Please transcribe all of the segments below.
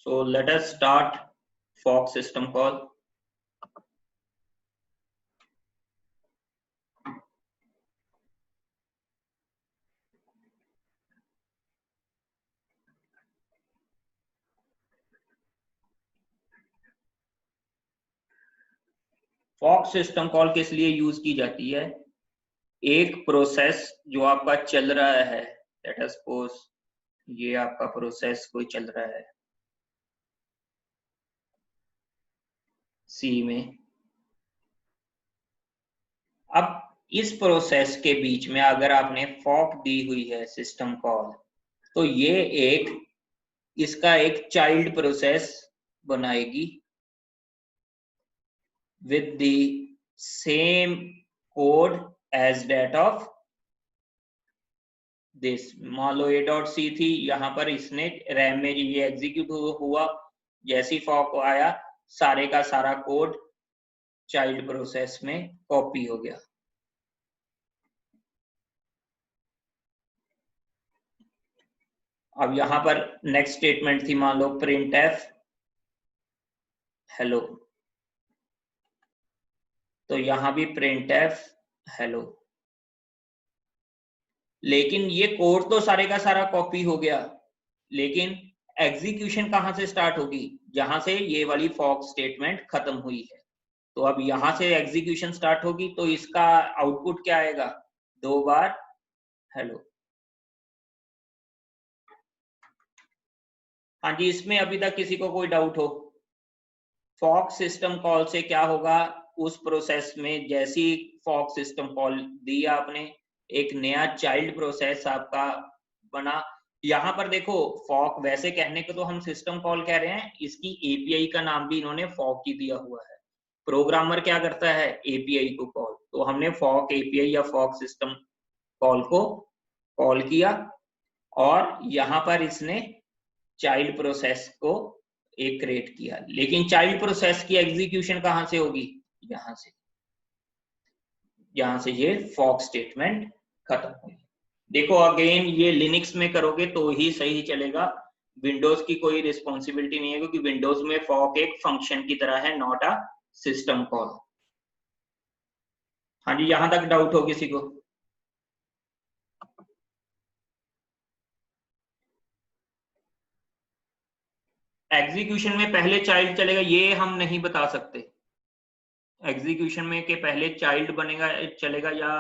So let us start fork system call. Fork system call किस लिए use की जाती है? एक प्रोसेस जो आपका चल रहा है, लेट अस सपोज ये आपका प्रोसेस कोई चल रहा है सी में। अब इस प्रोसेस के बीच में अगर आपने फॉक दी हुई है सिस्टम कॉल, तो ये इसका एक चाइल्ड प्रोसेस बनाएगी with the same code as that of this। मान लो a.c थी, यहां पर इसने रैम में ये एग्जीक्यूट हुआ, जैसी फॉक आया सारे का सारा कोड चाइल्ड प्रोसेस में कॉपी हो गया। अब यहां पर नेक्स्ट स्टेटमेंट थी, मान लो printf हेलो, तो यहां भी printf हेलो, लेकिन ये कोड तो सारे का सारा कॉपी हो गया, लेकिन एग्जीक्यूशन कहां से स्टार्ट होगी? जहां से ये वाली फॉक स्टेटमेंट खत्म हुई है। तो अब यहां से एग्जीक्यूशन स्टार्ट होगी, तो इसका आउटपुट क्या आएगा? 2 बार हेलो। हाँ जी, इसमें अभी तक किसी को कोई डाउट हो? फॉक सिस्टम कॉल से क्या होगा? उस प्रोसेस में जैसी फॉक सिस्टम कॉल दी आपने, एक नया चाइल्ड प्रोसेस आपका बना। यहाँ पर देखो, फॉक वैसे कहने को तो हम सिस्टम कॉल कह रहे हैं, इसकी एपीआई का नाम भी इन्होंने फॉक ही दिया हुआ है। प्रोग्रामर क्या करता है? एपीआई को कॉल, तो हमने फॉक एपीआई या फॉक सिस्टम कॉल को कॉल किया, और यहाँ पर इसने चाइल्ड प्रोसेस को एक क्रिएट किया। लेकिन चाइल्ड प्रोसेस की एग्जीक्यूशन कहां से होगी? यहां से, यहां से ये फॉक स्टेटमेंट खत्म होगी। देखो अगेन, ये लिनक्स में करोगे तो ही सही चलेगा, विंडोज की कोई रिस्पॉन्सिबिलिटी नहीं है, क्योंकि विंडोज में फॉक एक फंक्शन की तरह है, नॉट अ सिस्टम कॉल। हाँ जी, यहां तक डाउट हो किसी को? एग्जीक्यूशन में पहले चाइल्ड चलेगा ये हम नहीं बता सकते। एग्जीक्यूशन में के पहले चाइल्ड बनेगा चलेगा या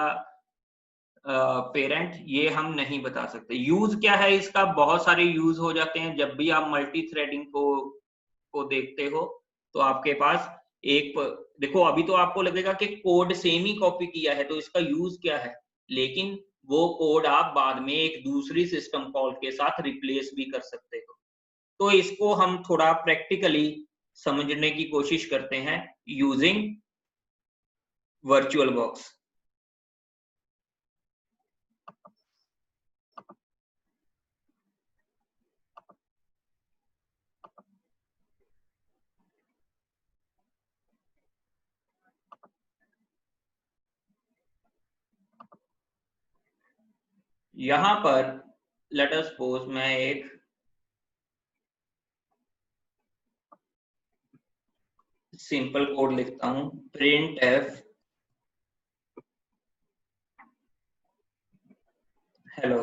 पेरेंट, ये हम नहीं बता सकते। यूज क्या है इसका? बहुत सारे यूज हो जाते हैं जब भी आप मल्टी थ्रेडिंग को देखते हो, तो आपके पास एक देखो, अभी तो आपको लगेगा कि कोड सेम ही कॉपी किया है, तो इसका यूज क्या है, लेकिन वो कोड आप बाद में एक दूसरी सिस्टम कॉल के साथ रिप्लेस भी कर सकते हो। तो इसको हम थोड़ा प्रैक्टिकली समझने की कोशिश करते हैं यूजिंग वर्चुअल बॉक्स। यहां पर लेट अस सपोज मैं एक सिंपल कोड लिखता हूं, printf हेलो।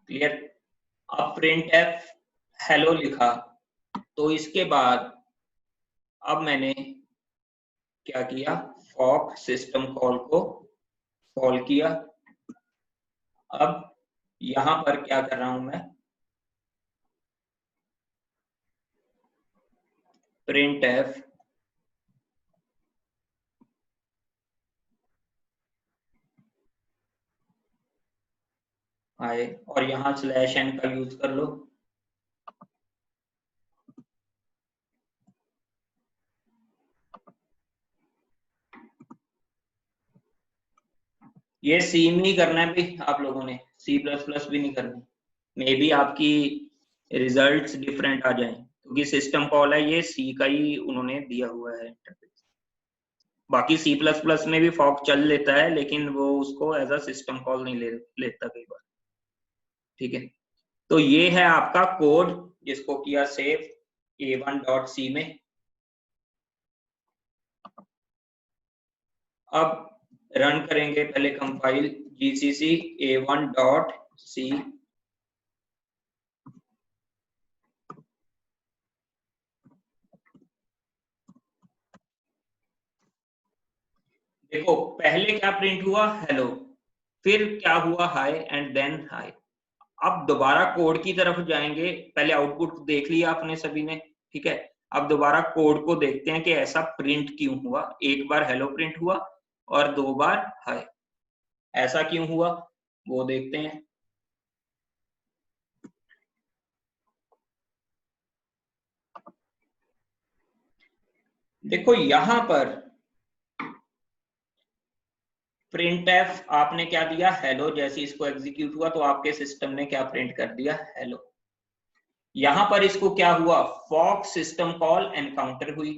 क्लियर? अब printf हेलो लिखा, तो इसके बाद अब मैंने क्या किया? फॉक सिस्टम कॉल को कॉल किया। अब यहां पर क्या कर रहा हूं मैं? printf आए, और यहां /n का यूज कर लो। ये सी में ही करना है भी आप लोगों ने, C++ भी नहीं करनी। मे बी आपकी रिजल्ट्स डिफरेंट आ जाएं, क्योंकि सिस्टम कॉल है, ये सी का ही उन्होंने दिया हुआ है इंटरफेस। बाकी C++ में भी फॉक चल लेता है, लेकिन वो उसको एज अ सिस्टम कॉल नहीं लेता कई बार। ठीक है, तो ये है आपका कोड जिसको किया सेव a1.c में। अब रन करेंगे, पहले कंपाइल gcc a1.c। देखो पहले क्या प्रिंट हुआ, हेलो, फिर क्या हुआ, हाय एंड देन हाय। अब दोबारा कोड की तरफ जाएंगे, पहले आउटपुट देख लिया आपने सभी ने, ठीक है। अब दोबारा कोड को देखते हैं कि ऐसा प्रिंट क्यों हुआ, एक बार हेलो प्रिंट हुआ और 2 बार हाय, ऐसा क्यों हुआ वो देखते हैं। देखो यहां पर प्रिंट एफ आपने क्या दिया, हेलो, जैसे इसको एग्जीक्यूट हुआ तो आपके सिस्टम ने क्या प्रिंट कर दिया, हेलो। यहां पर इसको क्या हुआ, फॉक सिस्टम कॉल एनकाउंटर हुई,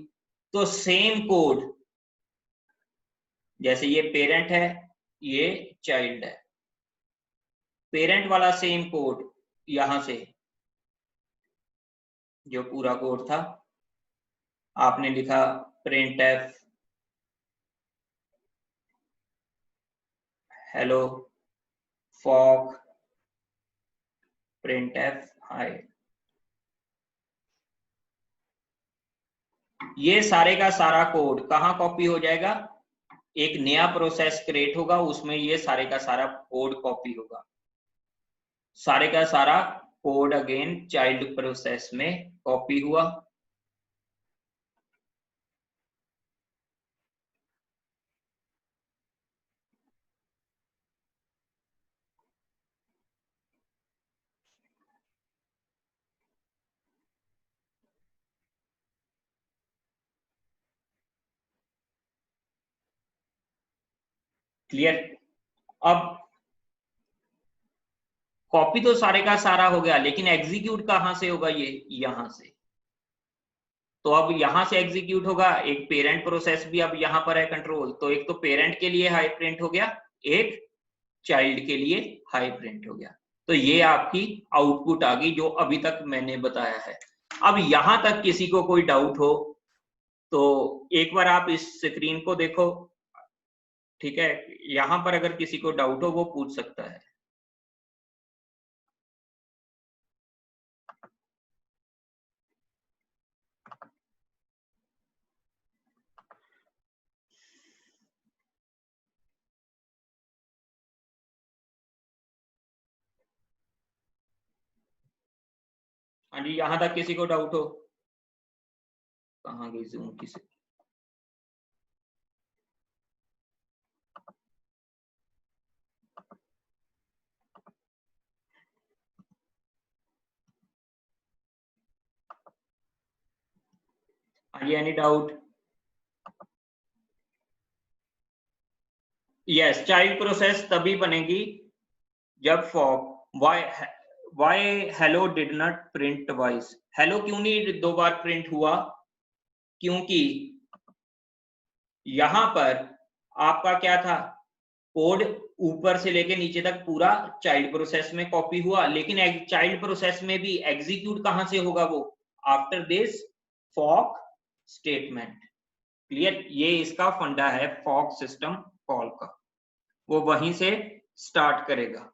तो सेम कोड, जैसे ये पेरेंट है ये चाइल्ड है, पेरेंट वाला सेम कोड यहां से जो पूरा कोड था आपने लिखा printf hello fork printf hi, ये सारे का सारा कोड कहां कॉपी हो जाएगा, एक नया प्रोसेस क्रिएट होगा, उसमें ये सारे का सारा कोड कॉपी होगा, सारे का सारा कोड अगेन चाइल्ड प्रोसेस में कॉपी हुआ। क्लियर। अब कॉपी तो सारे का सारा हो गया, लेकिन एग्जीक्यूट कहां से होगा, ये यहां से। तो अब यहां से एग्जीक्यूट होगा, एक पेरेंट प्रोसेस भी अब यहां पर है कंट्रोल, तो एक तो पेरेंट के लिए हाई प्रिंट हो गया, एक चाइल्ड के लिए हाई प्रिंट हो गया। तो ये आपकी आउटपुट आ गई जो अभी तक मैंने बताया है। अब यहां तक किसी को कोई डाउट हो तो एक बार आप इस स्क्रीन को देखो, ठीक है, यहां पर अगर किसी को डाउट हो वो पूछ सकता है। हाँ जी, यहां तक किसी को डाउट हो, कहाँ गई जूम की से? हाँ जी, any doubt? Yes, child process तभी बनेगी जब fork why hello did not print twice, hello क्यों नहीं 2 बार प्रिंट हुआ, क्योंकि यहां पर आपका क्या था, कोड ऊपर से लेके नीचे तक पूरा चाइल्ड प्रोसेस में कॉपी हुआ, लेकिन चाइल्ड प्रोसेस में भी एग्जीक्यूट कहां से होगा, वो after this fork statement. Clear, ये इसका फंडा है फॉक सिस्टम कॉल का, वो वहीं से स्टार्ट करेगा।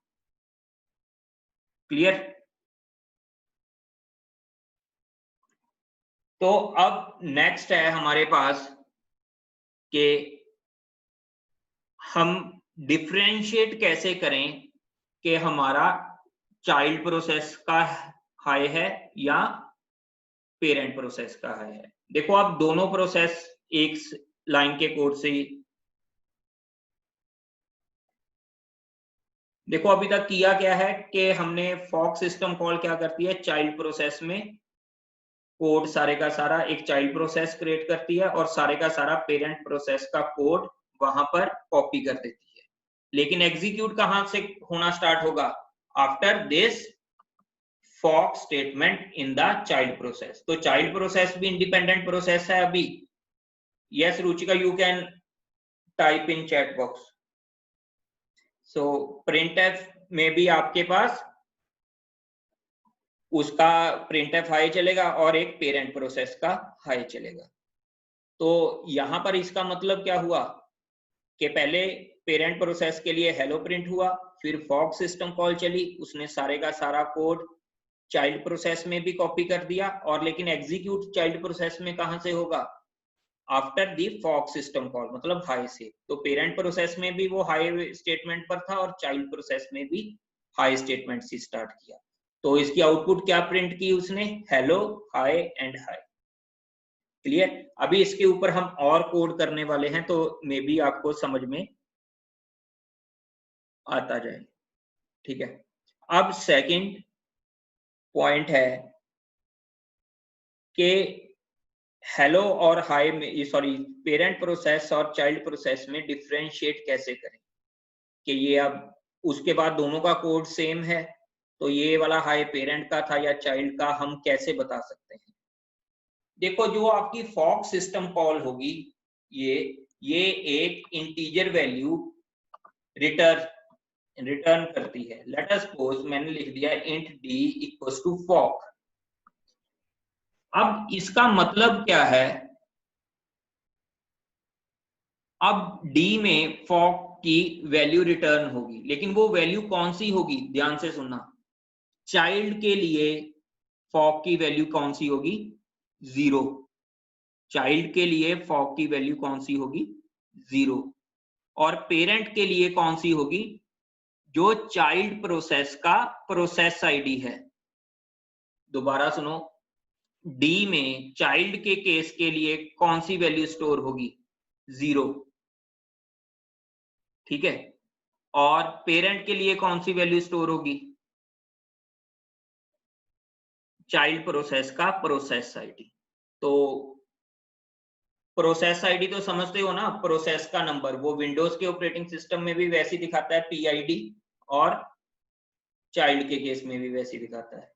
क्लियर। तो अब नेक्स्ट है हमारे पास कि हम डिफरेंशिएट कैसे करें कि हमारा चाइल्ड प्रोसेस का हाई है या पेरेंट प्रोसेस का हाई है। देखो आप दोनों प्रोसेस एक लाइन के कोड से ही, देखो अभी तक किया क्या है कि हमने फॉक सिस्टम कॉल क्या करती है, चाइल्ड प्रोसेस में कोड सारे का सारा एक चाइल्ड प्रोसेस क्रिएट करती है और सारे का सारा पेरेंट प्रोसेस का कोड वहां पर कॉपी कर देती है, लेकिन एग्जीक्यूट कहां से होना स्टार्ट होगा, after this fork statement in the child process. तो चाइल्ड प्रोसेस भी इंडिपेंडेंट प्रोसेस है अभी। Yes Ruchika, you can type in chat box. So printf में भी आपके पास उसका printf हाई चलेगा और एक पेरेंट प्रोसेस का हाई चलेगा। तो यहां पर इसका मतलब क्या हुआ कि पहले पेरेंट प्रोसेस के लिए हेलो प्रिंट हुआ, फिर फॉक सिस्टम कॉल चली, उसने सारे का सारा कोड चाइल्ड प्रोसेस में भी कॉपी कर दिया, और लेकिन एग्जीक्यूट चाइल्ड प्रोसेस में कहां से होगा, after the fork system call, मतलब हाई से। तो पेरेंट प्रोसेस में भी वो हाई स्टेटमेंट पर था और चाइल्ड प्रोसेस में भी हाई स्टेटमेंट से स्टार्ट किया। तो इसकी आउटपुट क्या प्रिंट की उसने, hello, high and high. Clear? अभी इसके ऊपर हम और कोड करने वाले हैं, तो मे बी आपको समझ में आता जाए। ठीक है, अब सेकंड पॉइंट है कि हेलो और हाई में, सॉरी, पेरेंट प्रोसेस और चाइल्ड प्रोसेस में डिफरेंशिएट कैसे करें, कि ये अब उसके बाद दोनों का कोड सेम है, तो ये वाला हाई पेरेंट का था या चाइल्ड का, हम कैसे बता सकते हैं। देखो, जो आपकी फॉक सिस्टम कॉल होगी, ये एक इंटीजर वैल्यू रिटर्न करती है। लेट अस सपोज मैंने लिख दिया int d equals to fork. अब इसका मतलब क्या है, अब d में फॉक की वैल्यू रिटर्न होगी, लेकिन वो वैल्यू कौन सी होगी, ध्यान से सुनना। चाइल्ड के लिए फॉक की वैल्यू कौन सी होगी, 0। चाइल्ड के लिए फॉक की वैल्यू कौन सी होगी, 0। और पेरेंट के लिए कौन सी होगी, जो चाइल्ड प्रोसेस का प्रोसेस आईडी है। दोबारा सुनो, डी में चाइल्ड के केस के लिए कौन सी वैल्यू स्टोर होगी, 0। ठीक है, और पेरेंट के लिए कौन सी वैल्यू स्टोर होगी, चाइल्ड प्रोसेस का प्रोसेस आईडी। तो प्रोसेस आईडी तो समझते हो ना, प्रोसेस का नंबर, वो विंडोज के ऑपरेटिंग सिस्टम में भी वैसे ही दिखाता है PID, और चाइल्ड के केस में भी वैसे ही दिखाता है।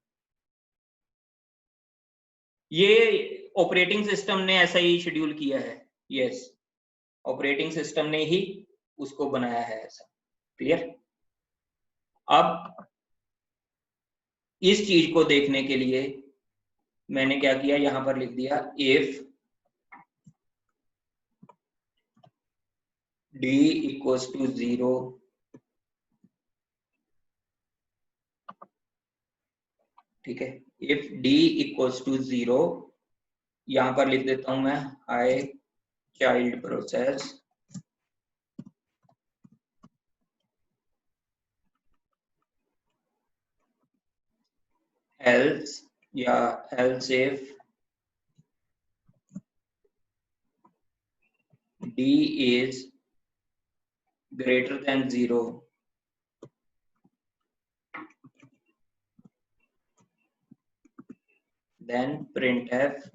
ये ऑपरेटिंग सिस्टम ने ऐसा ही शेड्यूल किया है। यस, ऑपरेटिंग सिस्टम ने ही उसको बनाया है ऐसा। क्लियर? अब इस चीज को देखने के लिए मैंने क्या किया, यहां पर लिख दिया इफ d इक्वल्स टू 0, ठीक है, इफ d इक्वल्स टू 0, यहां पर लिख देता हूं मैं हाई चाइल्ड प्रोसेस else या else if d is greater than 0, then printf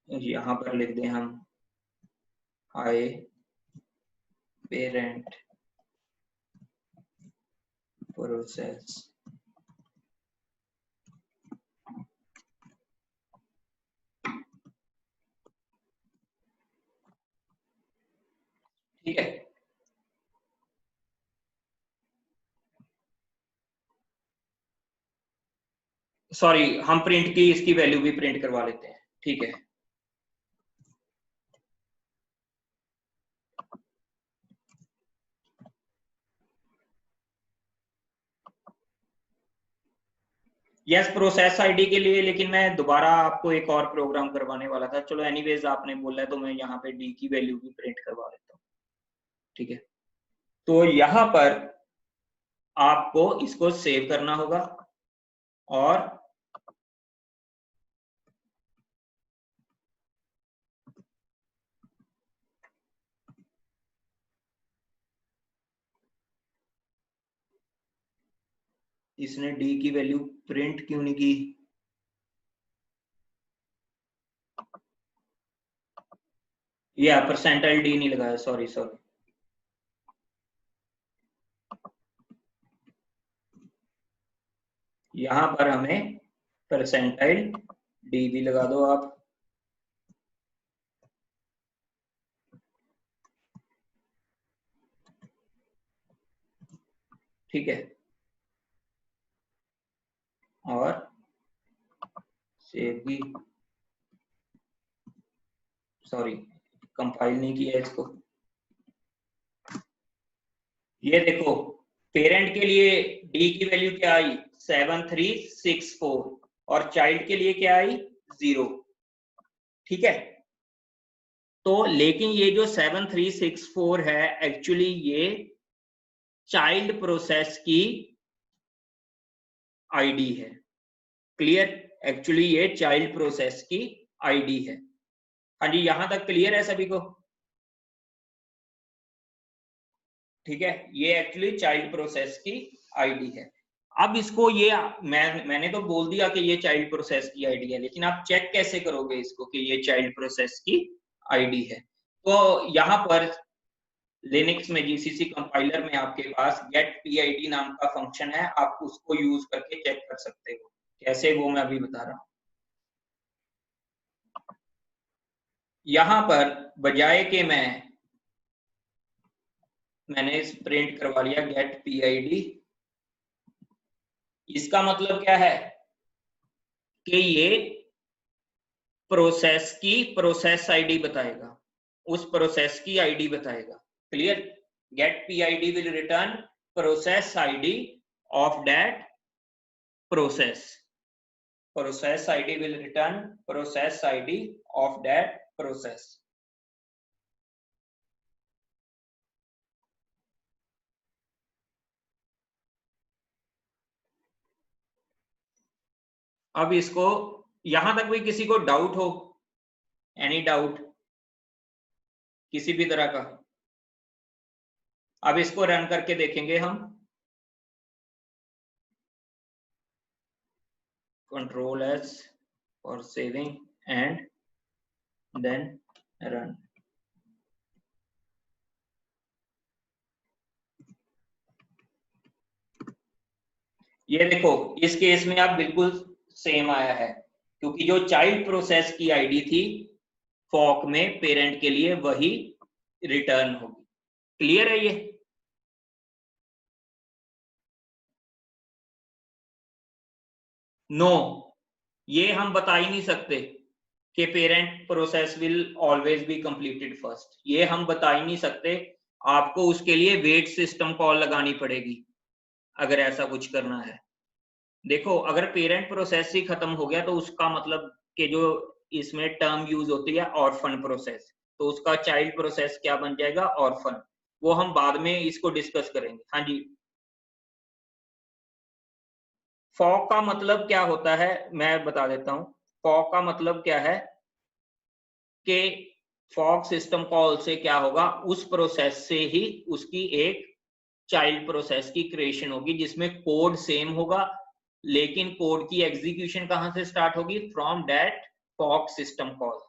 यहां पर लिख दें हम हाई पेरेंट प्रोसेस ठीक है। सॉरी, हम प्रिंट की इसकी वैल्यू भी प्रिंट करवा लेते हैं। ठीक है, यस, प्रोसेस आईडी के लिए, लेकिन मैं दोबारा आपको एक और प्रोग्राम करवाने वाला था। चलो एनीवेज आपने बोला है तो मैं यहाँ पे डी की वैल्यू भी प्रिंट करवा लेता हूँ। ठीक है, तो यहाँ पर आपको इसको सेव करना होगा और इसने डी की वैल्यू प्रिंट क्यों नहीं की, या परसेंटाइल डी नहीं लगाया, सॉरी सॉरी। यहां पर हमें परसेंटाइल डी भी लगा दो आप। ठीक है, और सेव भी, सॉरी कंपाइल नहीं किया इसको। ये देखो पेरेंट के लिए डी की वैल्यू क्या आई 7364 और चाइल्ड के लिए क्या आई 0। ठीक है, तो लेकिन ये जो 7364 है एक्चुअली ये चाइल्ड प्रोसेस की आईडी है। क्लियर, एक्चुअली ये चाइल्ड प्रोसेस की आईडी है। हाँ जी, यहां तक क्लियर है सभी को? ठीक है, ये एक्चुअली चाइल्ड प्रोसेस की आईडी है। अब इसको ये मैंने तो बोल दिया कि ये चाइल्ड प्रोसेस की आईडी है, लेकिन आप चेक कैसे करोगे इसको कि ये चाइल्ड प्रोसेस की आईडी है? तो यहाँ पर लिनक्स में जीसीसी कंपाइलर में आपके पास गेट पीआईडी नाम का फंक्शन है, आप उसको यूज करके चेक कर सकते हो। कैसे, वो मैं अभी बता रहा हूं। यहां पर बजाय के मैंने प्रिंट करवा लिया गेट पीआईडी, इसका मतलब क्या है कि ये प्रोसेस की प्रोसेस आईडी बताएगा, उस प्रोसेस की आईडी बताएगा। Clear, get PID will return process ID of that process, process ID will return process ID of that process. अब इसको, यहां तक भी किसी को डाउट हो, एनी डाउट किसी भी तरह का? अब इसको रन करके देखेंगे हम। Control S for saving and then run. ये देखो इस केस में आप बिल्कुल सेम आया है, क्योंकि जो चाइल्ड प्रोसेस की आईडी थी फॉक में पेरेंट के लिए वही रिटर्न होगी। क्लियर है ये? नो, ये हम बता ही नहीं सकते कि parent process will always be completed first, ये हम बता ही नहीं सकते। आपको उसके लिए वेट सिस्टम कॉल लगानी पड़ेगी अगर ऐसा कुछ करना है। देखो अगर पेरेंट प्रोसेस ही खत्म हो गया तो उसका मतलब कि जो इसमें टर्म यूज होती है ऑर्फन प्रोसेस, तो उसका चाइल्ड प्रोसेस क्या बन जाएगा, ऑर्फन। वो हम बाद में इसको डिस्कस करेंगे। हाँ जी, फॉक का मतलब क्या होता है मैं बता देता हूं। फॉक का मतलब क्या है कि फॉक सिस्टम कॉल से क्या होगा, उस प्रोसेस से ही उसकी एक चाइल्ड प्रोसेस की क्रिएशन होगी जिसमें कोड सेम होगा, लेकिन कोड की एग्जीक्यूशन कहां से स्टार्ट होगी, from that fork system call.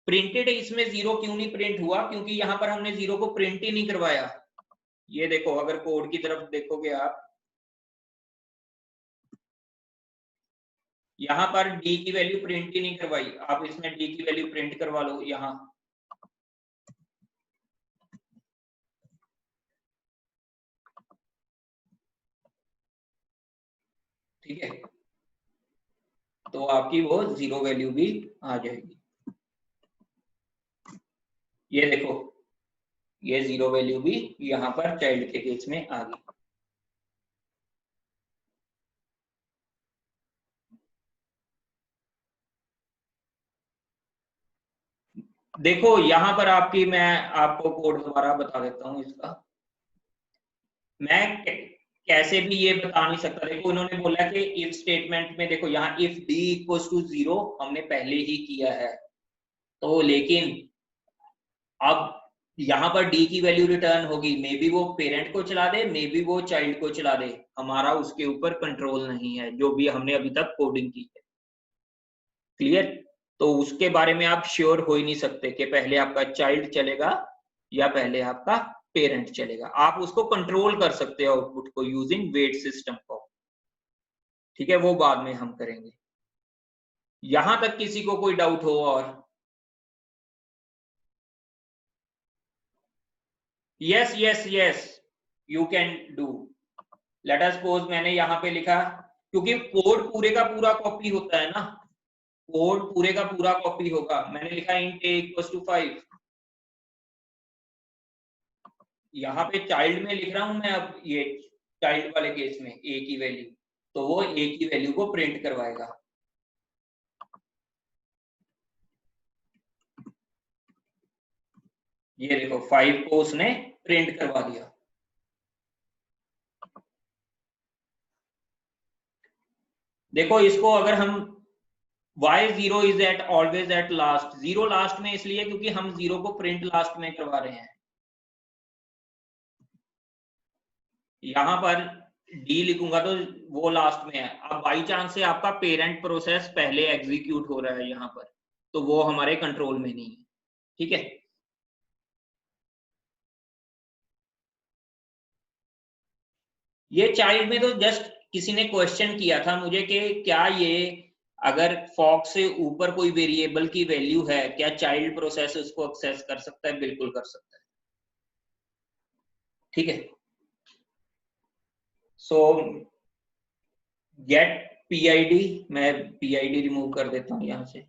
Printed इसमें जीरो क्यों नहीं प्रिंट हुआ, क्योंकि यहां पर हमने जीरो को प्रिंट ही नहीं करवाया। ये देखो अगर कोड की तरफ देखोगे आप, यहां पर डी की वैल्यू प्रिंट ही नहीं करवाई, आप इसमें डी की वैल्यू प्रिंट करवा लो यहां। ठीक है, तो आपकी वो जीरो वैल्यू भी आ जाएगी। ये देखो ये जीरो वैल्यू भी यहां पर चाइल्ड के केस में आ गई। देखो यहां पर आपकी, मैं आपको कोड दोबारा बता देता हूं इसका। मैं कैसे भी ये बता नहीं सकता। देखो उन्होंने बोला कि इफ स्टेटमेंट में, देखो यहाँ if D equals to zero हमने पहले ही किया है, तो लेकिन अब यहाँ पर डी की वैल्यू रिटर्न होगी, मे बी वो पेरेंट को चला दे, मे बी वो चाइल्ड को चला दे, हमारा उसके ऊपर कंट्रोल नहीं है, जो भी हमने अभी तक कोडिंग की है। क्लियर, तो उसके बारे में आप श्योर हो ही नहीं सकते कि पहले आपका चाइल्ड चलेगा या पहले आपका पेरेंट चलेगा। आप उसको कंट्रोल कर सकते हो आउटपुट को यूजिंग वेट सिस्टम को। ठीक है, वो बाद में हम करेंगे। यहां तक किसी को कोई डाउट हो? और yes yes yes, you can do. Let us suppose मैंने यहाँ पे लिखा, क्योंकि कोड पूरे का पूरा कॉपी होता है ना, कोड पूरे का पूरा कॉपी होगा। मैंने लिखा int a equals to 5, यहाँ पे चाइल्ड में लिख रहा हूं मैं, अब ये चाइल्ड वाले केस में a की वैल्यू, तो वो a की वैल्यू को प्रिंट करवाएगा। ये देखो 5 को उसने प्रिंट करवा दिया। देखो इसको अगर हम why 0 is at always at last, 0 last में इसलिए क्योंकि हम 0 को प्रिंट लास्ट में करवा रहे हैं। यहां पर डी लिखूंगा तो वो लास्ट में है। अब बाई चांस से आपका पेरेंट प्रोसेस पहले एग्जीक्यूट हो रहा है यहाँ पर, तो वो हमारे कंट्रोल में नहीं है। ठीक है, ये चाइल्ड में तो जस्ट किसी ने क्वेश्चन किया था मुझे कि क्या ये अगर फॉक से ऊपर कोई वेरिएबल की वैल्यू है, क्या चाइल्ड प्रोसेस उसको एक्सेस कर सकता है? बिल्कुल कर सकता है। ठीक है, सो गेट PID, मैं PID रिमूव कर देता हूं यहां से।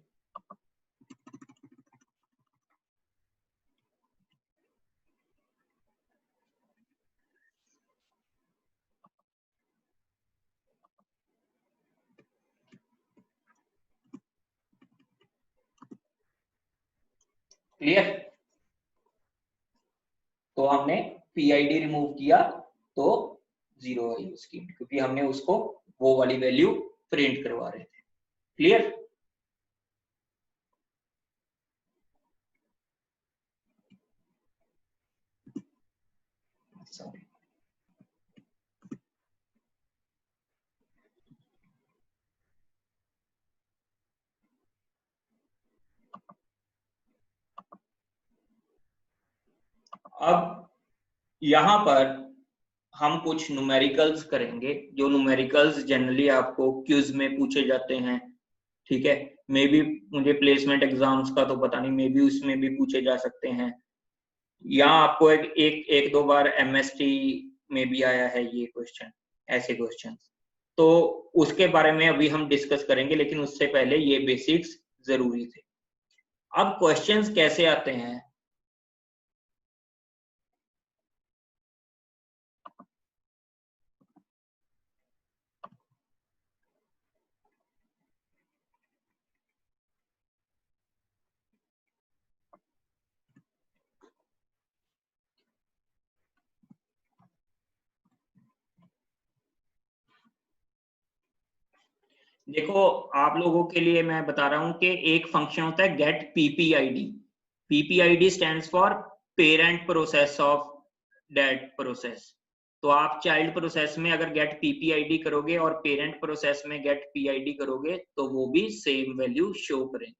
क्लियर, तो हमने PID रिमूव किया तो 0 आई उसकी, क्योंकि हमने उसको वो वाली वैल्यू प्रिंट करवा रहे थे। Clear, sorry. अब यहां पर हम कुछ न्यूमेरिकल्स करेंगे, जो न्यूमेरिकल्स जनरली आपको क्यूज में पूछे जाते हैं। ठीक है, मे बी, मुझे प्लेसमेंट एग्जाम्स का तो पता नहीं, मे बी उसमें भी पूछे जा सकते हैं, या आपको एक दो बार MST में भी आया है ये क्वेश्चन, ऐसे क्वेश्चन। तो उसके बारे में अभी हम डिस्कस करेंगे, लेकिन उससे पहले ये बेसिक्स जरूरी थे। अब क्वेश्चंस कैसे आते हैं? देखो, आप लोगों के लिए मैं बता रहा हूं कि एक फंक्शन होता है get PPID। PPID stands for parent process of that process. तो आप चाइल्ड प्रोसेस में अगर गेट PPID करोगे और पेरेंट प्रोसेस में गेट PID करोगे तो वो भी सेम वैल्यू शो करेंगे।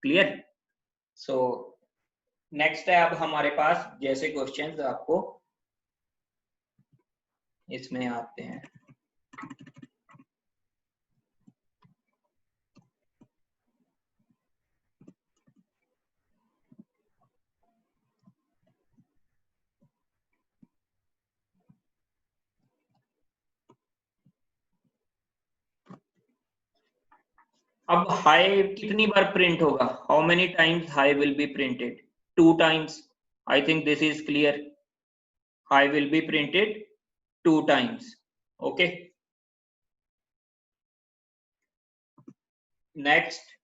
क्लियर, सो नेक्स्ट है अब हमारे पास जैसे क्वेश्चंस, आपको इसमें आते हैं। अब हाई कितनी बार प्रिंट होगा? How many times high will be printed? 2 times. I think this is clear. High will be printed 2 times. Okay, next.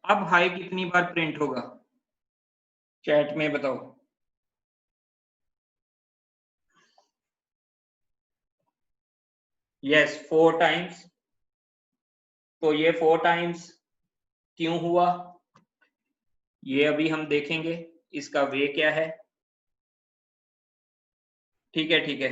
अब हाई कितनी बार प्रिंट होगा? चैट में बताओ। Yes, 4 times. तो ये 4 टाइम्स क्यों हुआ, ये अभी हम देखेंगे, इसका वे क्या है। ठीक है, ठीक है,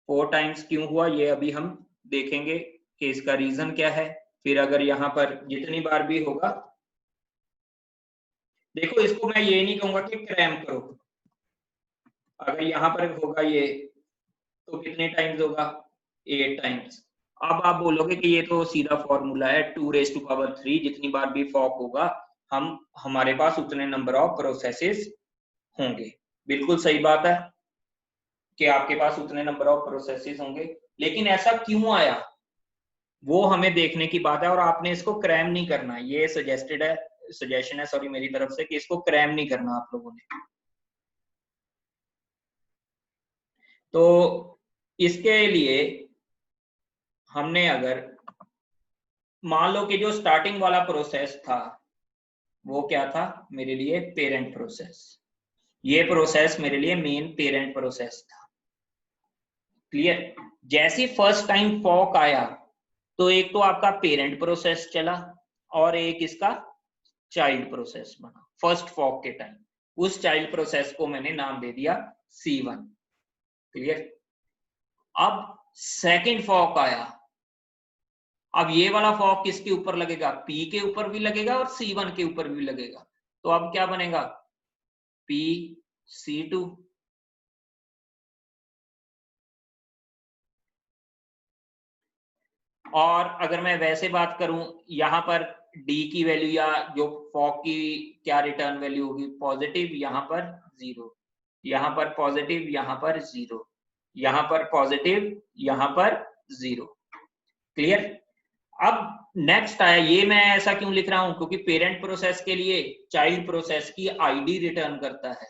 4 टाइम्स क्यों हुआ ये अभी हम देखेंगे कि इसका रीजन क्या है। फिर अगर यहाँ पर जितनी बार भी होगा, देखो इसको मैं ये नहीं कहूंगा कि क्रैम करो। अगर यहाँ पर होगा ये, तो कितने टाइम्स होगा? 8 टाइम्स। अब आप बोलोगे कि ये तो सीधा फॉर्मूला है, 2⁻³ जितनी बार भी फॉक होगा हमारे पास उतने नंबर ऑफ प्रोसेसेस होंगे। बिल्कुल सही बात है कि आपके पास उतने नंबर ऑफ प्रोसेसेस होंगे, लेकिन ऐसा क्यों आया वो हमें देखने की बात है, और आपने इसको क्रैम नहीं करना। ये सजेशन है सॉरी मेरी तरफ से कि इसको क्रैम नहीं करना आप लोगों ने। तो इसके लिए हमने अगर मान लो कि जो स्टार्टिंग वाला प्रोसेस था वो क्या था मेरे लिए, पेरेंट प्रोसेस। ये प्रोसेस मेरे लिए मेन पेरेंट प्रोसेस था। क्लियर? जैसे फर्स्ट टाइम फॉक आया तो एक तो आपका पेरेंट प्रोसेस चला और एक इसका चाइल्ड प्रोसेस बना फर्स्ट फॉक के टाइम। उस चाइल्ड प्रोसेस को मैंने नाम दे दिया C1। क्लियर? अब सेकंड फॉक आया, अब ये वाला फॉक किसके ऊपर लगेगा, P के ऊपर भी लगेगा और C1 के ऊपर भी लगेगा। तो अब क्या बनेगा, PC2। और अगर मैं वैसे बात करूं, यहां पर D की वैल्यू या जो फॉक की क्या रिटर्न वैल्यू होगी, पॉजिटिव, यहां पर 0, यहां पर पॉजिटिव, यहां पर 0, यहां पर पॉजिटिव, यहां पर 0। क्लियर? अब नेक्स्ट आया, ये मैं ऐसा क्यों लिख रहा हूं, क्योंकि पेरेंट प्रोसेस के लिए चाइल्ड प्रोसेस की आईडी रिटर्न करता है।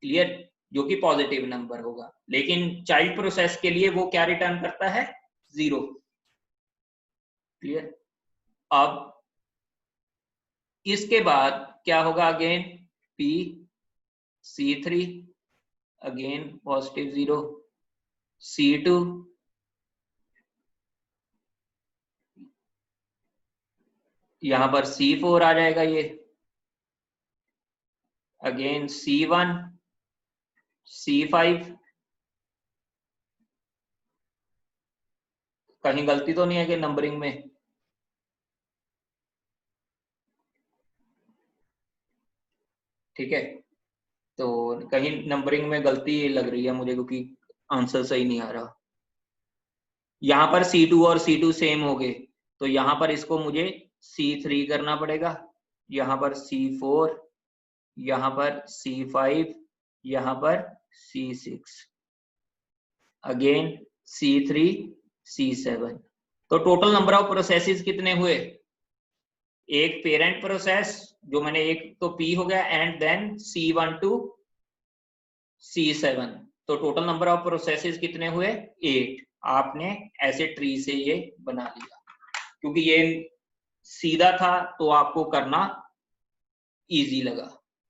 क्लियर? जो कि पॉजिटिव नंबर होगा, लेकिन चाइल्ड प्रोसेस के लिए वो क्या रिटर्न करता है, 0। क्लियर? अब इसके बाद क्या होगा, again PC3, again positive 0, C2, यहां पर C4 आ जाएगा, ये अगेन C1, C5। कहीं गलती तो नहीं है कि नंबरिंग में? ठीक है, तो कहीं नंबरिंग में गलती लग रही है मुझे, क्योंकि आंसर सही नहीं आ रहा। यहां पर C2 और C2 सेम हो गए, तो यहां पर इसको मुझे C3 करना पड़ेगा, यहां पर C4, यहां पर C5, यहां पर C6, अगेन C3, C7। तो टोटल नंबर ऑफ प्रोसेसेस कितने हुए, एक पेरेंट प्रोसेस जो मैंने, एक तो P हो गया, and then C1 to C7। तो टोटल नंबर ऑफ प्रोसेसेस कितने हुए, 8। आपने ऐसे ट्री से ये बना लिया, क्योंकि ये सीधा था तो आपको करना इजी लगा।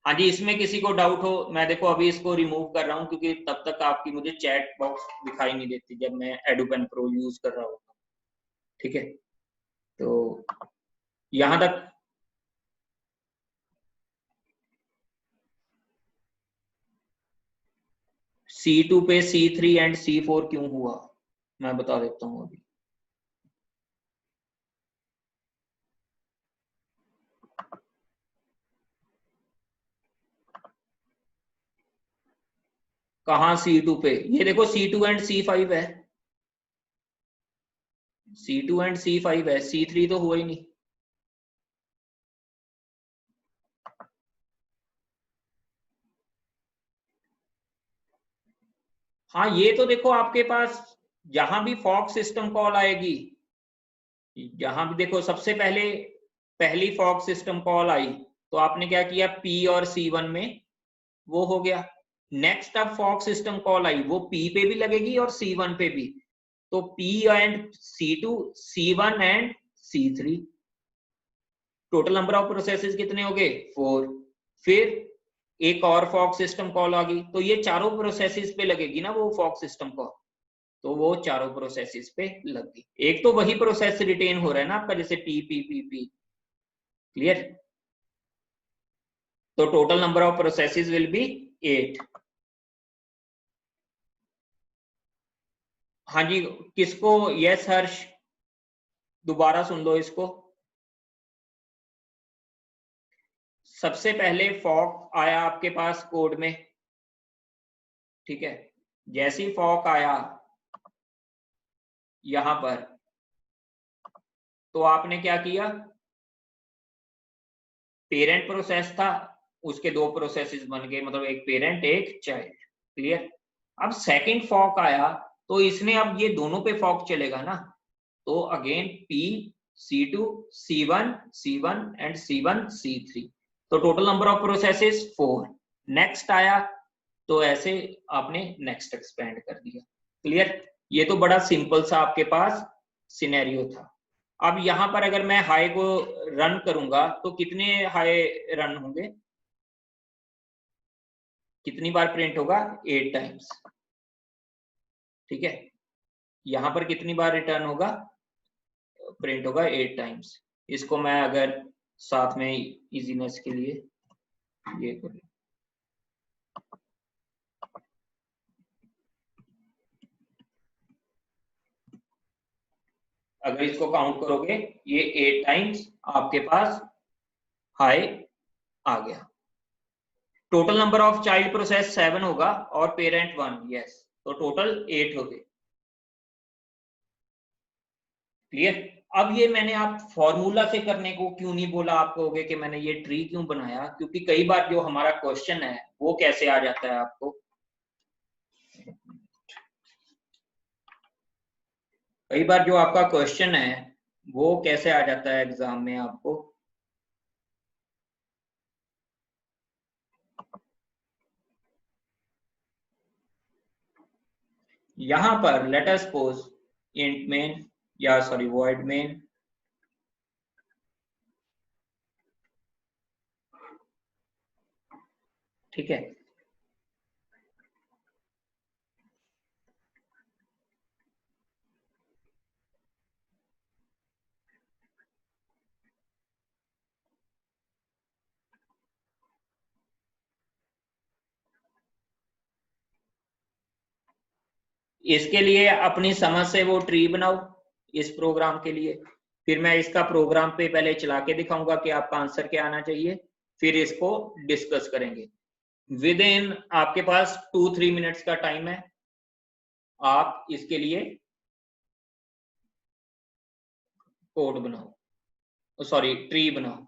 हाँ जी, इसमें किसी को डाउट हो, मैं देखो अभी इसको रिमूव कर रहा हूँ, क्योंकि तब तक आपकी मुझे चैट बॉक्स दिखाई नहीं देती जब मैं एडोपेन प्रो यूज कर रहा होता हूँ। ठीक है, तो यहां तक C2 पे C3 एंड C4 क्यों हुआ, मैं बता देता हूँ अभी। कहाँ C2 पे, ये देखो C2 एंड C5 है, C2 एंड C5 है, C3 तो हुआ ही नहीं। हाँ, ये तो देखो आपके पास जहां भी फॉक सिस्टम कॉल आएगी, जहां भी देखो सबसे पहले पहली फॉक सिस्टम कॉल आई तो आपने क्या किया, P और C1 में वो हो गया। नेक्स्ट अब फॉक सिस्टम कॉल आई, वो P पे भी लगेगी और C1 पे भी, तो P and C2, C1 and C3। Total number of processes कितने हो गए, 4। फिर एक और फॉक सिस्टम कॉल आ गई, तो ये चारों प्रोसेसेस पे लगेगी ना वो फॉक सिस्टम कॉल, तो वो चारों प्रोसेसेस पे लग गई। एक तो वही प्रोसेस रिटेन हो रहा है ना आपका, जैसे P। क्लियर? तो total number of processes will be 8। हाँ जी, किसको, यस हर्ष, दोबारा सुन लो इसको। सबसे पहले फॉक आया आपके पास कोड में, ठीक है, जैसे ही फॉक आया यहां पर, तो आपने क्या किया, पेरेंट प्रोसेस था, उसके दो प्रोसेसेस बन गए, मतलब एक पेरेंट एक चाइल्ड। क्लियर। अब सेकंड फॉक आया तो इसमें अब ये दोनों पे फॉक चलेगा ना, तो again P C2 C1 C1 and C1 C3, तो total number of processes 4। Next आया तो ऐसे आपने नेक्स्ट एक्सपेंड कर दिया। क्लियर। ये तो बड़ा सिंपल सा आपके पास सिनेरियो था। अब यहां पर अगर मैं हाई को रन करूंगा तो कितने हाई रन होंगे, कितनी बार प्रिंट होगा, 8 टाइम्स। ठीक है, यहां पर कितनी बार रिटर्न होगा, प्रिंट होगा 8 टाइम्स। इसको मैं अगर साथ में इजीनेस के लिए ये कर, अगर इसको काउंट करोगे ये 8 टाइम्स आपके पास हाई आ गया। Total number of child process 7 होगा और पेरेंट 1, यस, तो टोटल 8 हो गए। क्लियर। अब ये मैंने आप फॉर्मूला से करने को क्यों नहीं बोला, आप कहोगे कि मैंने ये ट्री क्यों बनाया, क्योंकि कई बार जो हमारा क्वेश्चन है वो कैसे आ जाता है आपको, कई बार जो आपका क्वेश्चन है वो कैसे आ जाता है एग्जाम में आपको, यहां पर let us suppose int main या सॉरी वॉइड मेन, ठीक है, इसके लिए अपनी समझ से वो ट्री बनाओ इस प्रोग्राम के लिए, फिर मैं इसका प्रोग्राम पे पहले चला के दिखाऊंगा कि आपका आंसर क्या आना चाहिए, फिर इसको डिस्कस करेंगे। विद इन आपके पास 2-3 मिनट्स का टाइम है, आप इसके लिए कोड बनाओ, सॉरी ट्री बनाओ।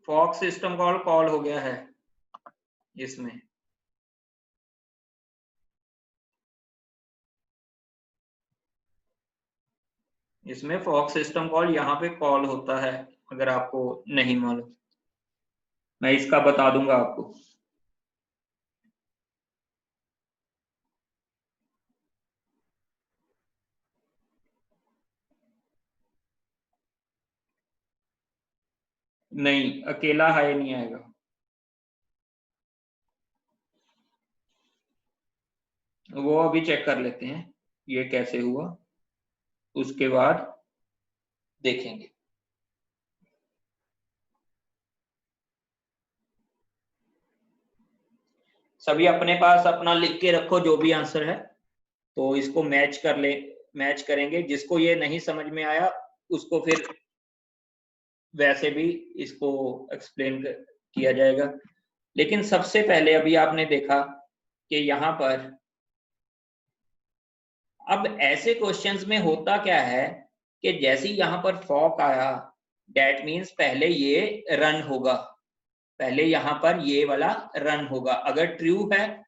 फॉक सिस्टम कॉल कॉल हो गया है इसमें, इसमें फॉक सिस्टम कॉल यहाँ पे कॉल होता है, अगर आपको नहीं मालूम मैं इसका बता दूंगा आपको। नहीं, अकेला हाई नहीं आएगा, वो अभी चेक कर लेते हैं ये कैसे हुआ, उसके बाद देखेंगे। सभी अपने पास अपना लिख के रखो जो भी आंसर है, तो इसको मैच कर ले, मैच करेंगे, जिसको ये नहीं समझ में आया उसको फिर वैसे भी इसको एक्सप्लेन किया जाएगा। लेकिन सबसे पहले अभी आपने देखा कि यहाँ पर अब ऐसे क्वेश्चंस में होता क्या है कि जैसे ही यहाँ पर फॉक आया, डेट मीन्स पहले ये रन होगा, पहले यहाँ पर ये वाला रन होगा, अगर ट्रू है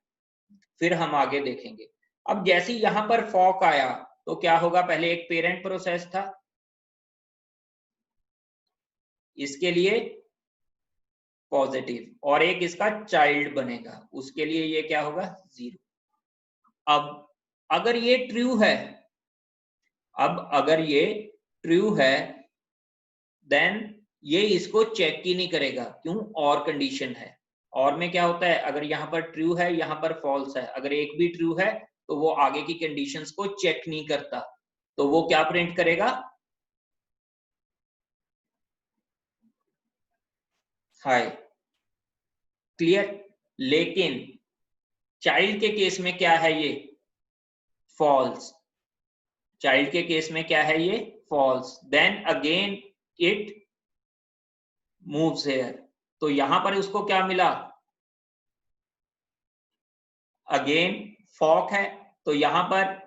फिर हम आगे देखेंगे। अब जैसे ही यहाँ पर फॉक आया तो क्या होगा, पहले एक पेरेंट प्रोसेस था, इसके लिए पॉजिटिव, और एक इसका चाइल्ड बनेगा, उसके लिए ये क्या होगा, 0। अब अगर ये ट्रू है अब अगर ये ट्रू है देन ये इसको चेक ही नहीं करेगा, क्यों? और कंडीशन है। और में क्या होता है, अगर यहाँ पर ट्रू है यहाँ पर फॉल्स है, अगर एक भी ट्रू है तो वो आगे की कंडीशंस को चेक नहीं करता, तो वो क्या प्रिंट करेगा? हाय। क्लियर? लेकिन चाइल्ड के केस में क्या है, ये फॉल्स। चाइल्ड के केस में क्या है, ये false. Then again it moves here, तो यहां पर उसको क्या मिला? अगेन फॉक है, तो यहां पर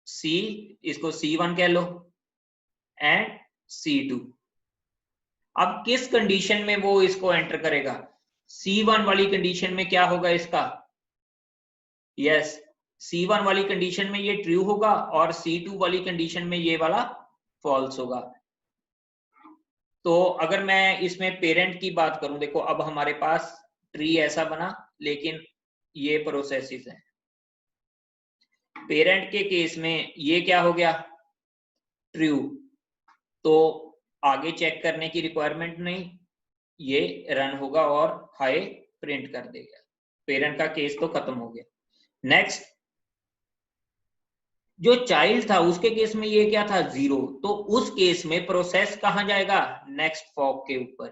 सी, इसको C1 कह लो एंड C2। अब किस कंडीशन में वो इसको एंटर करेगा? C1 वाली कंडीशन में क्या होगा इसका? यस, C1 वाली कंडीशन में ये ट्रू होगा और C2 वाली कंडीशन में ये वाला फॉल्स होगा। तो अगर मैं इसमें पेरेंट की बात करूं, देखो अब हमारे पास ट्री ऐसा बना, लेकिन ये प्रोसेसेस हैं। पेरेंट के केस में ये क्या हो गया? ट्रू, तो आगे चेक करने की रिक्वायरमेंट नहीं, ये रन होगा और हाई प्रिंट कर देगा। पेरेंट का केस तो खत्म हो गया। नेक्स्ट, जो चाइल्ड था उसके केस में ये क्या था? 0, तो उस केस में प्रोसेस कहां जाएगा? नेक्स्ट फॉक के ऊपर।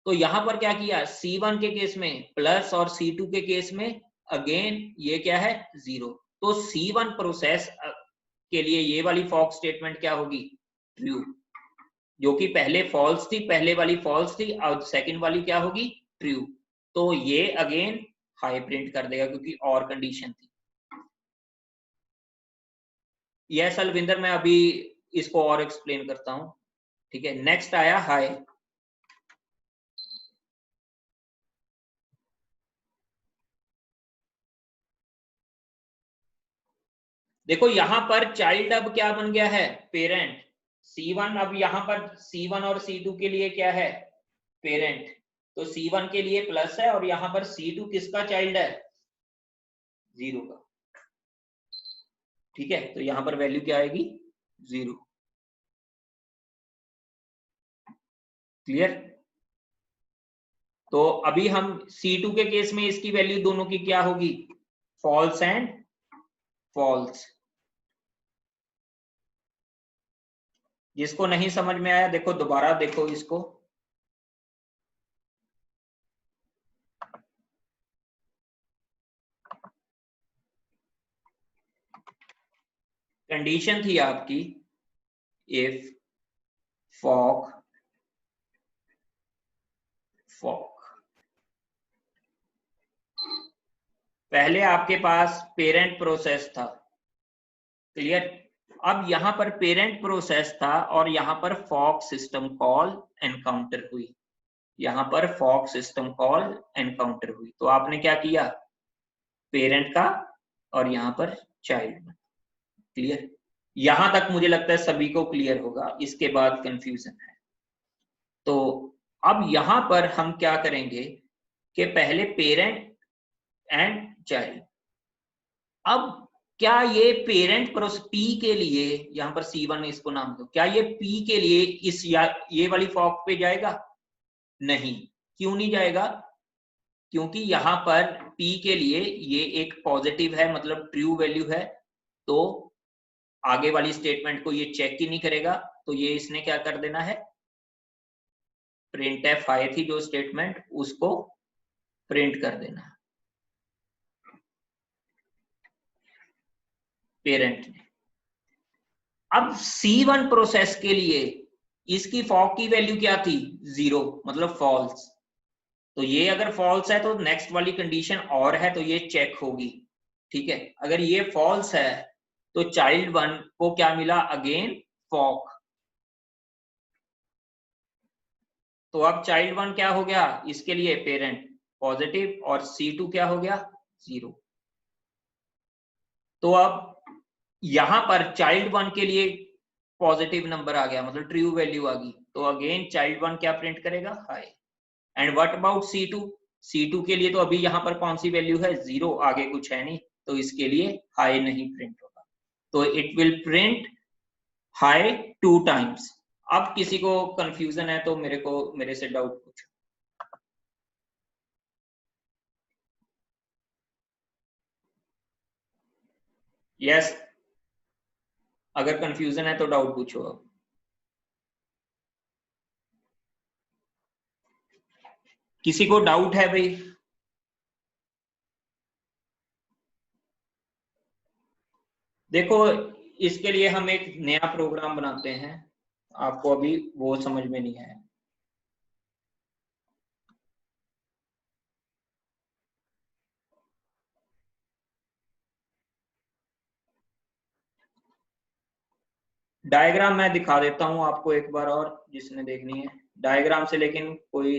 तो यहां पर क्या किया? C1 के केस में प्लस और C2 के केस में अगेन ये क्या है? 0। तो C1 प्रोसेस के लिए ये वाली फॉक स्टेटमेंट क्या होगी? ट्रू, जो कि पहले फॉल्स थी, पहले वाली फॉल्स थी, और सेकंड वाली क्या होगी? ट्रू। तो ये अगेन हाई प्रिंट कर देगा क्योंकि और कंडीशन थी। यस अलविंदर, मैं अभी इसको और एक्सप्लेन करता हूं, ठीक है। नेक्स्ट आया हाई। देखो यहां पर चाइल्ड अब क्या बन गया है? पेरेंट। C1 अब यहां पर C1 और C2 के लिए क्या है? पेरेंट। तो C1 के लिए प्लस है और यहां पर C2 किसका चाइल्ड है? 0 का, ठीक है। तो यहां पर वैल्यू क्या आएगी? 0। क्लियर? तो अभी हम C2 के केस में इसकी वैल्यू दोनों की क्या होगी? False and false. जिसको नहीं समझ में आया देखो दोबारा देखो इसको। कंडीशन थी आपकी इफ फॉक पहले आपके पास पेरेंट प्रोसेस था। क्लियर? अब यहां पर पेरेंट प्रोसेस था और यहां पर फॉक सिस्टम कॉल एनकाउंटर हुई। यहां पर फॉक सिस्टम कॉल एनकाउंटर हुई, तो आपने क्या किया? पेरेंट का और यहां पर चाइल्ड। क्लियर? यहां तक मुझे लगता है सभी को क्लियर होगा, इसके बाद कंफ्यूजन है। तो अब यहां पर हम क्या करेंगे कि पहले पेरेंट एंड चाइल्ड। अब क्या ये पेरेंट प्रोसेस P के लिए, यहां पर C1 इसको नाम दो, क्या ये P के लिए इस ये वाली फॉक पे जाएगा? नहीं। क्यों नहीं जाएगा? क्योंकि यहां पर P के लिए ये एक पॉजिटिव है, मतलब ट्रू वैल्यू है, तो आगे वाली स्टेटमेंट को ये चेक ही नहीं करेगा। तो ये इसने क्या कर देना है? प्रिंट एफ आई थी जो स्टेटमेंट, उसको प्रिंट कर देना पेरेंट ने। अब C1 प्रोसेस के लिए इसकी फॉक की वैल्यू क्या थी? 0, मतलब फॉल्स। तो ये अगर फॉल्स है तो नेक्स्ट वाली कंडीशन और है तो ये चेक होगी, ठीक है। अगर ये फॉल्स है तो चाइल्ड 1 को क्या मिला? अगेन फॉक। तो अब चाइल्ड 1 क्या हो गया? इसके लिए पेरेंट पॉजिटिव और C2 क्या हो गया? 0। तो अब यहां पर चाइल्ड 1 के लिए पॉजिटिव नंबर आ गया, मतलब ट्रू वैल्यू आ गई, तो अगेन चाइल्ड 1 क्या प्रिंट करेगा? High. And what about C2? C2 के लिए तो अभी यहां पर कौन सी वैल्यू है? 0, आगे कुछ है नहीं, तो इसके लिए हाई नहीं प्रिंट होगा। तो it will print high 2 times. अब किसी को कंफ्यूजन है तो मेरे से डाउट पूछो। यस, अगर कंफ्यूजन है तो डाउट पूछो। अब किसी को डाउट है भाई? देखो, इसके लिए हम एक नया प्रोग्राम बनाते हैं, आपको अभी वो समझ में नहीं आया। डायग्राम मैं दिखा देता हूं आपको एक बार और, जिसने देखनी है डायग्राम से, लेकिन कोई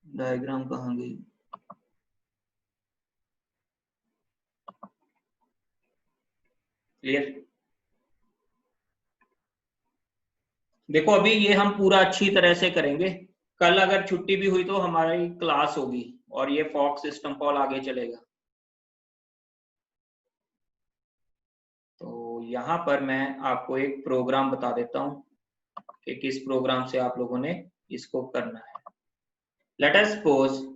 डायग्राम कहाँ गई? क्लियर? देखो, अभी ये हम पूरा अच्छी तरह से करेंगे। कल अगर छुट्टी भी हुई तो हमारी क्लास होगी और ये फॉग सिस्टम कॉल आगे चलेगा। तो यहाँ पर मैं आपको एक प्रोग्राम बता देता हूँ कि किस प्रोग्राम से आप लोगों ने इसको करना है। Let us suppose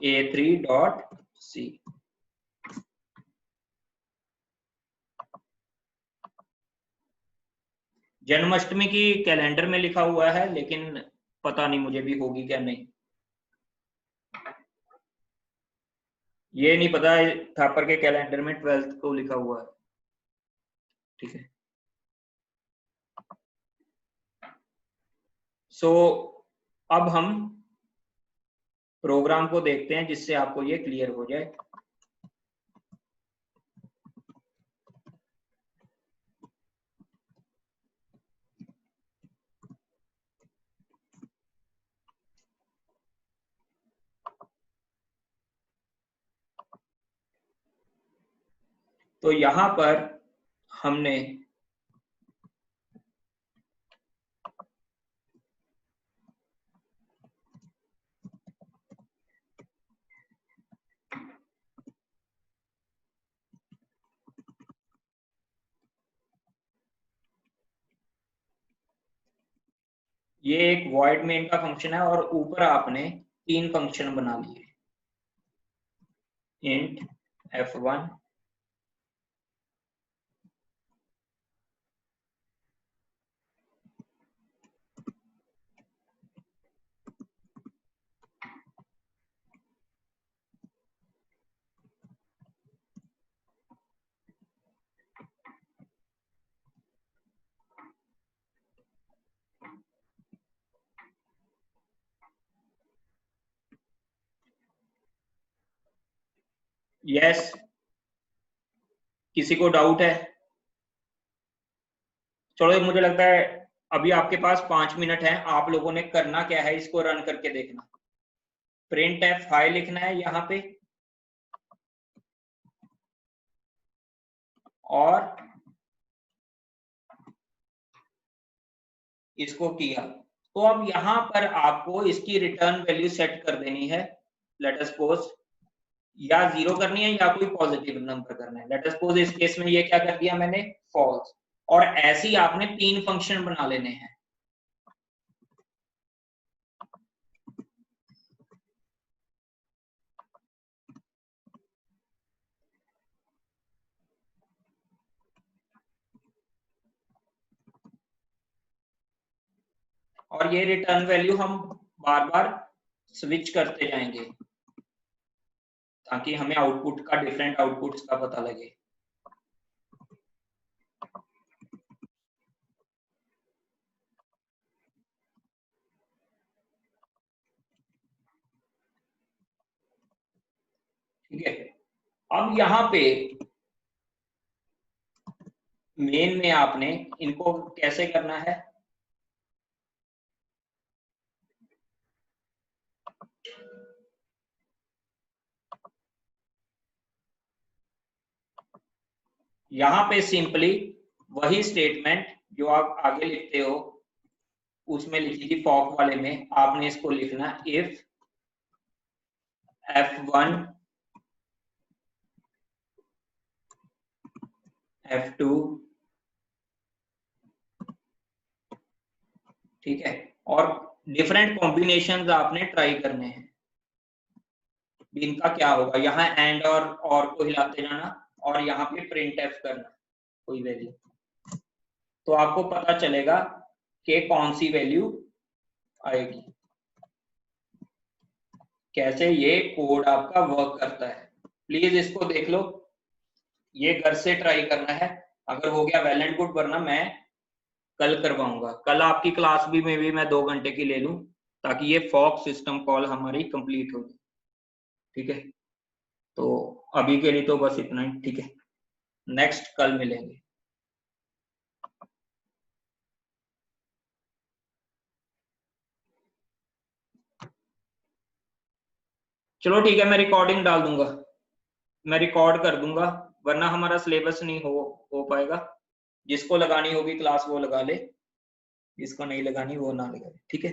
A3.C। Janmashtami की कैलेंडर में लिखा हुआ है, लेकिन पता नहीं मुझे भी होगी क्या नहीं, ये नहीं पता। थापर के कैलेंडर में 12th को लिखा हुआ है, ठीक है। सो अब हम प्रोग्राम को देखते हैं जिससे आपको ये क्लियर हो जाए। तो यहां पर हमने ये एक वॉइड मेन का फंक्शन है और ऊपर आपने 3 फंक्शन बना लिए, इंट f1, यस। किसी को डाउट है? चलो, मुझे लगता है अभी आपके पास 5 मिनट है। आप लोगों ने करना क्या है, इसको रन करके देखना। प्रिंट एफ हाई लिखना है यहाँ पे, और इसको किया। तो अब यहाँ पर आपको इसकी रिटर्न वैल्यू सेट कर देनी है। लेट अस सपोज या 0 करनी है या कोई पॉजिटिव नंबर करना है। लेट अस सपोज इस केस में ये क्या कर दिया मैंने, फॉल्स। और ऐसे ही आपने 3 फंक्शन बना लेने हैं। और ये रिटर्न वैल्यू हम बार बार स्विच करते जाएंगे ताकि हमें आउटपुट का, डिफरेंट आउटपुट्स का पता लगे। ठीक है। अब यहाँ पे मेन में आपने इनको कैसे करना है, यहाँ पे सिंपली वही स्टेटमेंट जो आप आगे लिखते हो, उसमें लिख लीजिए फॉक वाले में आपने इसको लिखना इफ F1 F2, ठीक है, और डिफरेंट कॉम्बिनेशंस आपने ट्राई करने हैं। इनका क्या होगा, यहाँ एंड और को हिलाते जाना और यहाँ पे प्रिंट एफ करना कोई वैल्यू, तो आपको पता चलेगा कि कौन सी वैल्यू आएगी, कैसे ये कोड आपका वर्क करता है। प्लीज इसको देख लो, ये घर से ट्राई करना है, अगर हो गया वेल एंड गुड, वरना मैं कल करवाऊंगा। कल आपकी क्लास भी में भी मैं 2 घंटे की ले लूं ताकि ये फॉक सिस्टम कॉल हमारी कंप्लीट हो जाए, ठीक है। तो अभी के लिए तो बस इतना ही, ठीक है, नेक्स्ट कल मिलेंगे। चलो ठीक है, मैं रिकॉर्डिंग डाल दूंगा, मैं रिकॉर्ड कर दूंगा, वरना हमारा सिलेबस नहीं हो पाएगा। जिसको लगानी होगी क्लास वो लगा ले, जिसको नहीं लगानी वो ना लगा ले, ठीक है।